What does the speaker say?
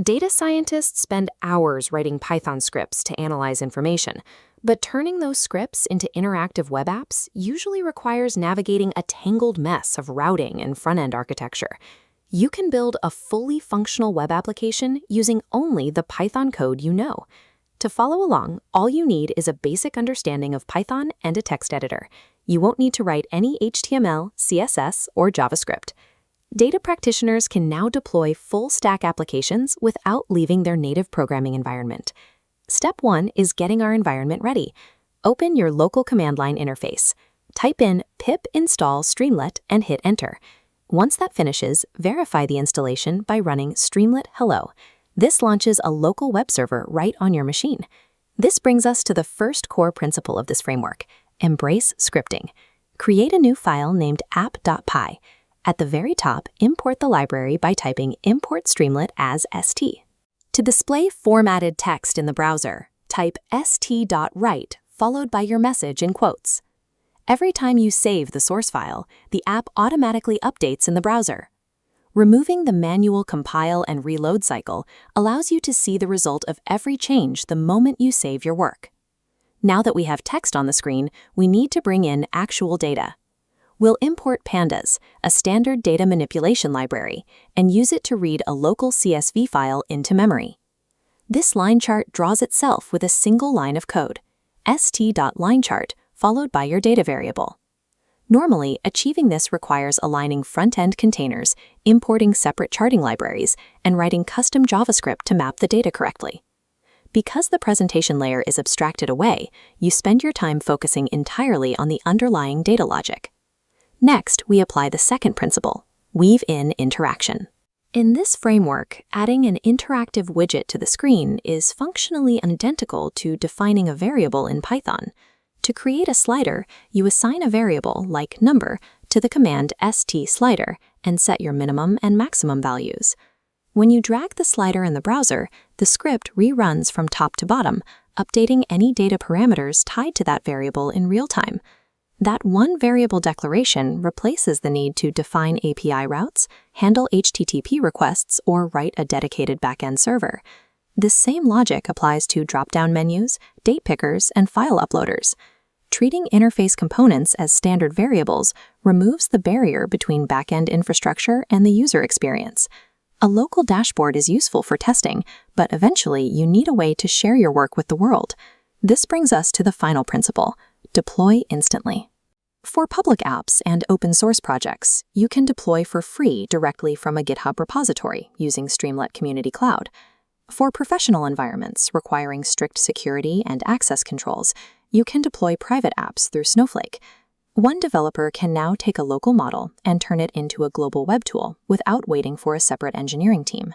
Data scientists spend hours writing Python scripts to analyze information, but turning those scripts into interactive web apps usually requires navigating a tangled mess of routing and front-end architecture. You can build a fully functional web application using only the Python code you know. To follow along, all you need is a basic understanding of Python and a text editor. You won't need to write any HTML, CSS, or JavaScript. Data practitioners can now deploy full-stack applications without leaving their native programming environment. Step 1 is getting our environment ready. Open your local command line interface. Type in pip install Streamlit and hit enter. Once that finishes, verify the installation by running Streamlit hello. This launches a local web server right on your machine. This brings us to the first core principle of this framework: embrace scripting. Create a new file named app.py. At the very top, import the library by typing import Streamlit as st. To display formatted text in the browser, type st.write followed by your message in quotes. Every time you save the source file, the app automatically updates in the browser. Removing the manual compile and reload cycle allows you to see the result of every change the moment you save your work. Now that we have text on the screen, we need to bring in actual data. We'll import Pandas, a standard data manipulation library, and use it to read a local CSV file into memory. This line chart draws itself with a single line of code, st.linechart, followed by your data variable. Normally, achieving this requires aligning front-end containers, importing separate charting libraries, and writing custom JavaScript to map the data correctly. Because the presentation layer is abstracted away, you spend your time focusing entirely on the underlying data logic. Next, we apply the second principle: weave in interaction. In this framework, adding an interactive widget to the screen is functionally identical to defining a variable in Python. To create a slider, you assign a variable, like number, to the command stslider and set your minimum and maximum values. When you drag the slider in the browser, the script reruns from top to bottom, updating any data parameters tied to that variable in real time. That one variable declaration replaces the need to define API routes, handle HTTP requests, or write a dedicated backend server. This same logic applies to drop-down menus, date pickers, and file uploaders. Treating interface components as standard variables removes the barrier between backend infrastructure and the user experience. A local dashboard is useful for testing, but eventually you need a way to share your work with the world. This brings us to the final principle: deploy instantly. For public apps and open source projects, you can deploy for free directly from a GitHub repository using Streamlit Community Cloud. For professional environments requiring strict security and access controls, you can deploy private apps through Snowflake. One developer can now take a local model and turn it into a global web tool without waiting for a separate engineering team.